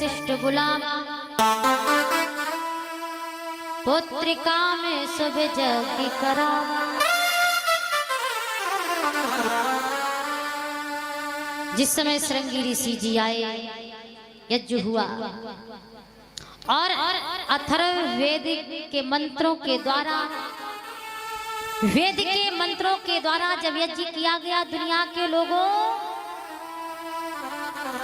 वशिष्ठ गुलाम पुत्रिका में शुभ जग करा। जिस समय श्रृंगी ऋषि जी आए, यज्ञ हुआ और अथर्ववेद के मंत्रों के द्वारा, वेद के मंत्रों के द्वारा जब यज्ञ किया गया, दुनिया के लोगों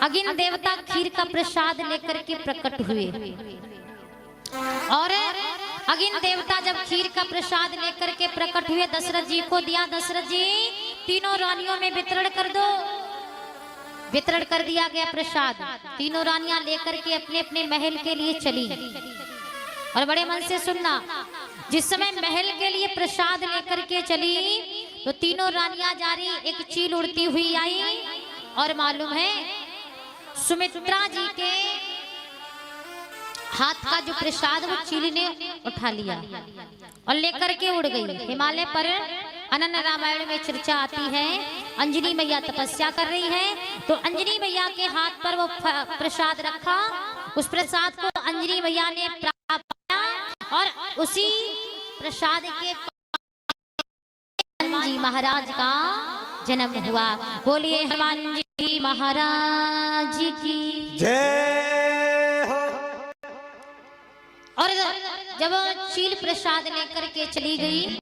अग्नि देवता खीर का प्रसाद लेकर के प्रकट हुए और अग्नि देवता जब खीर का प्रसाद लेकर के प्रकट हुए, दशरथ जी को दिया। दशरथ जी तीनों रानियों में वितरण कर दो। वितरण कर दिया गया प्रसाद। तीनों रानियां लेकर के अपने अपने महल के लिए चली। और बड़े मन से सुनना, जिस समय महल के लिए प्रसाद लेकर के चली तो तीनों रानियां जा रही, एक चील उड़ती हुई आई और मालूम है सुमित्रा जी के हाथ का जो प्रसाद वो चील ने उठा लिया और लेकर के उड़ गई। हिमालय पर अनंत रामायण में चर्चा आती है, अंजनी मैया तपस्या कर रही है तो अंजनी मैया के हाथ पर वो प्रसाद रखा। उस प्रसाद को अंजनी मैया ने प्राप्त किया और उसी प्रसाद के हनुमान जी महाराज का जन्म हुआ। बोलिए हनुमान जी महाराज की जय हो। और जब चील प्रसाद लेकर के चली गई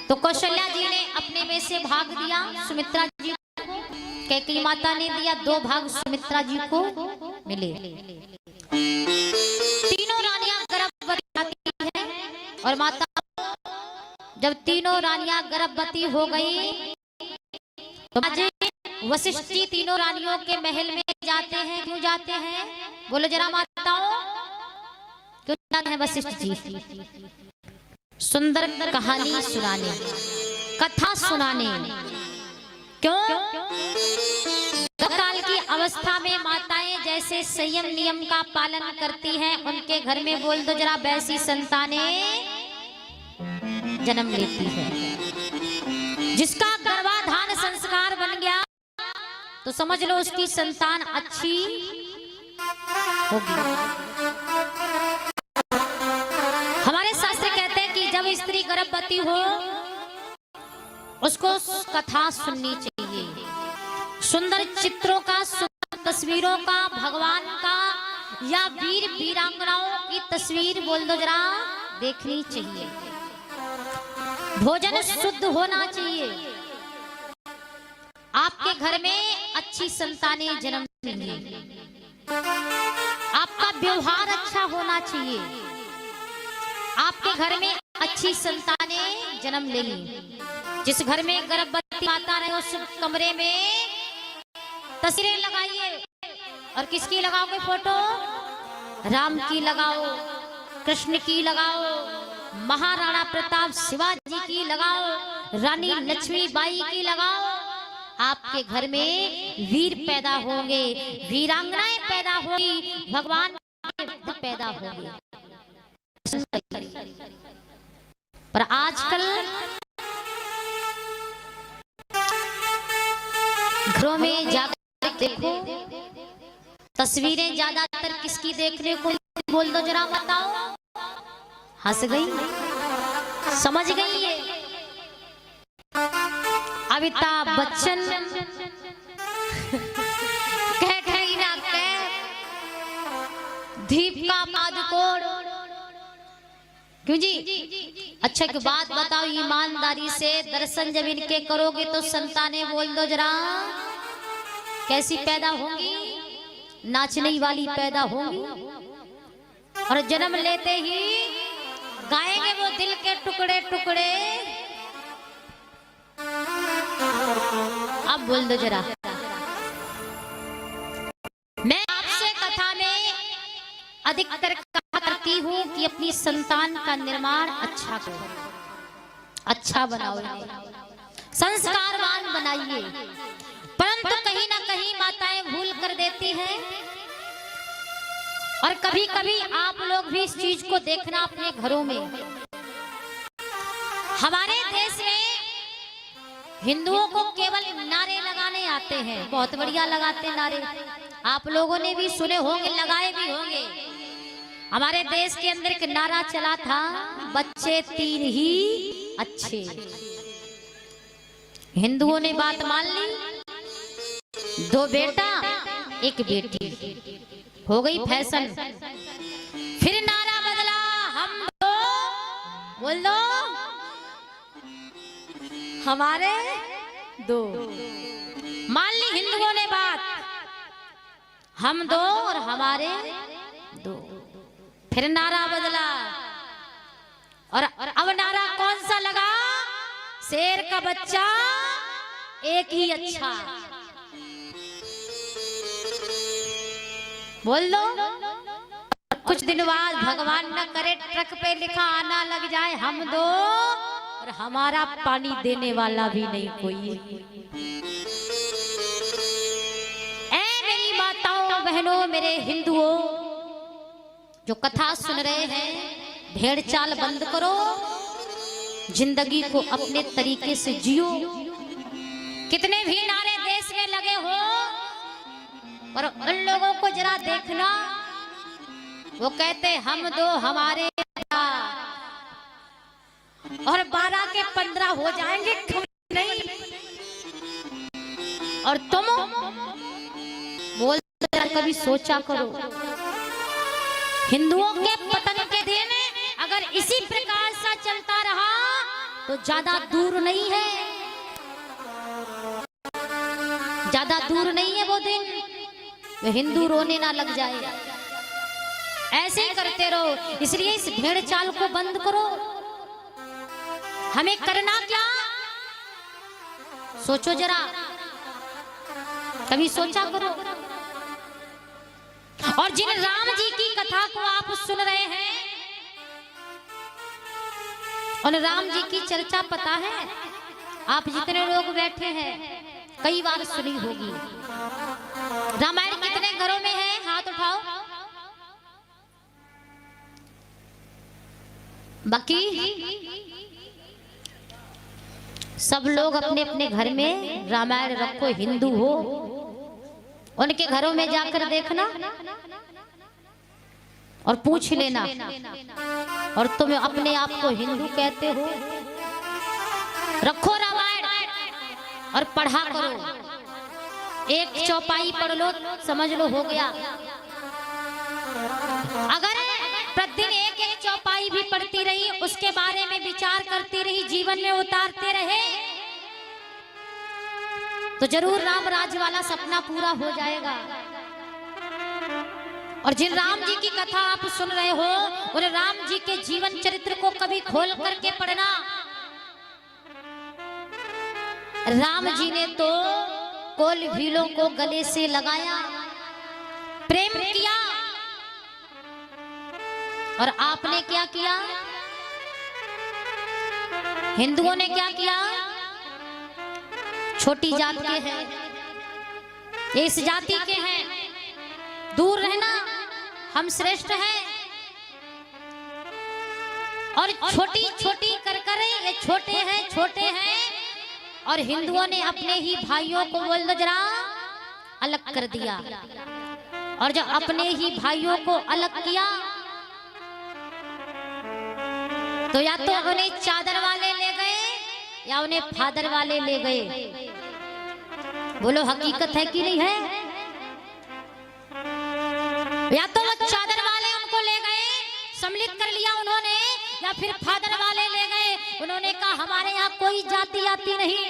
तो कौशल्या जी ने अपने में से भाग दिया सुमित्रा जी को, कैकेयी माता ने दिया, 2 भाग सुमित्रा जी को मिले। तीनों रानियां गर्भवती हैं और माता जब तीनों रानियां गर्भवती हो गई तो वशिष्ठ जी तीनों रानियों के महल में जाते हैं। क्यों जाते हैं बोलो जरा माताओं, क्यों जाते हैं वशिष्ठ जी? सुंदर कहानी सुनाने, कथा सुनाने। क्यों? काल की अवस्था में माताएं जैसे संयम नियम का पालन करती हैं, उनके घर में बोल दो जरा वैसी संतानें जन्म लेती है। जिसका गर्भाधान संस्कार बन गया तो समझ लो उसकी संतान अच्छी होगी। हमारे शास्त्र कहते हैं कि जब स्त्री गर्भवती हो उसको कथा सुननी चाहिए, सुंदर चित्रों का, सुंदर तस्वीरों का, भगवान का या वीर वीरांगनाओं की तस्वीर बोल दो जरा देखनी चाहिए। भोजन शुद्ध होना चाहिए। आपके घर में अच्छी संतानें जन्म लेंगी। आपका व्यवहार अच्छा होना चाहिए। आपके घर में अच्छी संतानें जन्म लेंगी। जिस घर में गर्भवती माता रहे उस कमरे में तस्वीरें लगाइए। और किसकी लगाओगे फोटो? राम की लगाओ, कृष्ण की लगाओ, महाराणा प्रताप शिवाजी की लगाओ, रानी लक्ष्मीबाई की लगाओ। आपके घर में वीर पैदा होंगे, वीरांगनाएं पैदा होंगी, भगवान के भक्त पैदा होंगे। पर आजकल घरों में जाकर देखो, तस्वीरें ज्यादातर किसकी देखने को बोल दो जरा बताओ। हंस गई, समझ गई ये अमिताभ बच्चन कह ना कह, दीपिका पादुकोण। क्यों जी? अच्छा एक बात बताओ, ईमानदारी से दर्शन जब इनके करोगे तो संतानें बोल दो जरा कैसी पैदा होंगी? नाचने वाली पैदा होंगी। और जन्म लेते ही गाएंगे वो दिल के टुकड़े टुकड़े। अब बोल दो जरा। मैं आपसे कथा में अधिकतर कहा करती हूँ कि अपनी संतान का निर्माण अच्छा करो, अच्छा बनाओ, संस्कारवान बनाइए। परंतु कहीं ना कहीं माताएं भूल कर देती हैं। और कभी कभी आप लोग भी इस चीज को देखना अपने घरों में। हमारे देश में हिंदुओं को केवल नारे लगाने आते हैं, बहुत बढ़िया लगाते नारे। आप लोगों ने भी सुने होंगे, लगाए भी होंगे। हमारे देश के अंदर एक नारा चला था, बच्चे तीन ही अच्छे। हिंदुओं ने बात मान ली, 2 बेटा 1 बेटी हो गई फैशन। फिर नारा बदला, हम दो, बोल दो, हमारे 2। मान ली हिंदुओं ने बात, हम 2 और हमारे 2। फिर नारा बदला, और अब नारा कौन सा लगा? शेर का बच्चा एक ही अच्छा। बोल दो। कुछ दिन बाद भगवान न करे ट्रक पे लिखा आना लग जाए, हम 2 और हमारा पानी देने वाला भी नहीं कोई। ऐ मेरी माताओं बहनों, मेरे हिंदुओं जो कथा सुन रहे हैं, भेड़ चाल बंद करो, जिंदगी को अपने तरीके से जियो। कितने भी नारे देश में लगे हो, और उन लोगों को जरा देखना, वो कहते हम 2 हमारे 12, और 12 के 15 हो जाएंगे नहीं। और तुम बोल, कभी सोचा करो, हिंदुओं के पतन के दिन अगर इसी प्रकार से चलता रहा तो ज्यादा दूर नहीं है, ज्यादा दूर नहीं है वो दिन, वे हिंदू रोने ना लग जाए। ऐसे ही करते रहो। इसलिए इस भेड़ चाल को बंद करो। हमें करना क्या, सोचो जरा, कभी सोचा करो। और जिन राम जी की कथा को आप सुन रहे हैं, उन राम जी की चर्चा पता है, आप जितने लोग बैठे हैं कई बार सुनी होगी। रामायण कितने घरों में है? हाथ उठाओ। बाकी सब लोग अपने अपने घर में रामायण रखो। हिंदू हो, उनके घरों में जाकर देखना और पूछ लेना, और तुम अपने आप को हिंदू कहते हो, रखो रामायण और पढ़ा करो। एक चौपाई पढ़ लो, समझ लो हो गया। अगर प्रतिदिन एक एक चौपाई भी पढ़ती रही, उसके बारे में विचार करती रही, जीवन में उतारते रहे, तो जरूर राम राज्य वाला सपना पूरा हो जाएगा। और जिन राम जी की कथा आप सुन रहे हो, उन राम जी के जीवन चरित्र को कभी खोल करके पढ़ना। राम जी ने तो कोल भीलों को गले से लगाया, प्रेम किया, और आपने क्या किया? हिंदुओं ने क्या किया? छोटी जात के हैं, इस जाति के हैं, दूर रहना, हम श्रेष्ठ हैं। और छोटी छोटी कर कर ये छोटे हैं, छोटे हैं। और हिंदुओं ने अपने ही भाइयों को बोल दो जरा अलग कर दिया। और जब अपने ही भाइयों को अलग किया, तो या तो उन्हें चादर वाले ले गए या उन्हें फादर वाले ले गए। बोलो हकीकत है कि नहीं है? या तो वो चादर वाले उनको ले गए, सम्मिलित कर लिया उन्होंने, या फिर फादर वाले ले गए, उन्होंने कहा हमारे यहाँ कोई जाति आती नहीं।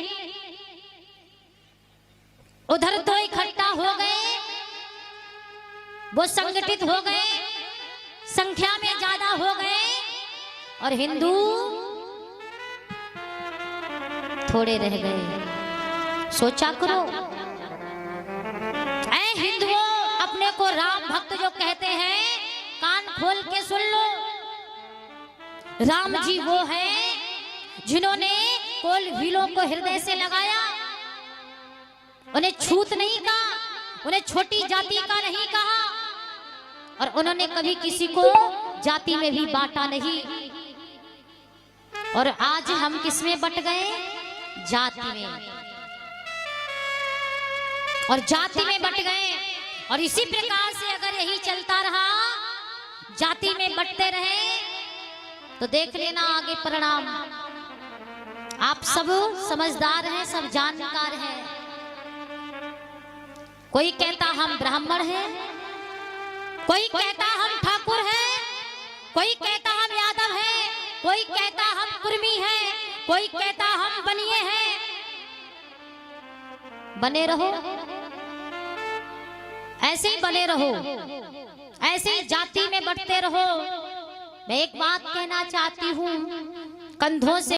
उधर तो इकट्ठा हो गए, वो संगठित हो गए, संख्या में ज्यादा हो गए, और हिंदू थोड़े रह गए। सोचा करो, ऐ हिंदुओं, अपने को राम भक्त जो कहते हैं, कान खोल के सुन लो। राम जी वो हैं जिन्होंने कोल भीलों को हृदय से लगाया, उन्हें छूत नहीं कहा, उन्हें छोटी जाति का नहीं कहा, और उन्होंने कभी किसी को जाति में भी बांटा नहीं। और आज हम किस में बट गए? जाति में। और जाति में बट गए। और इसी प्रकार से अगर यही चलता रहा, जाति में बंटते रहे, तो देख लेना आगे परिणाम। आप सब समझदार हैं, सब जानकार हैं। कोई कहता हम ब्राह्मण हैं, कोई कहता हम ठाकुर हैं, कोई कहता हम यादव हैं, कोई कहता हम कुर्मी हैं, कोई कहता हम बनिए हैं। बने रहो, ऐसे ही बने रहो, ऐसे ही जाति में बंटते रहो। मैं एक बात कहना चाहती हूँ, कंधों से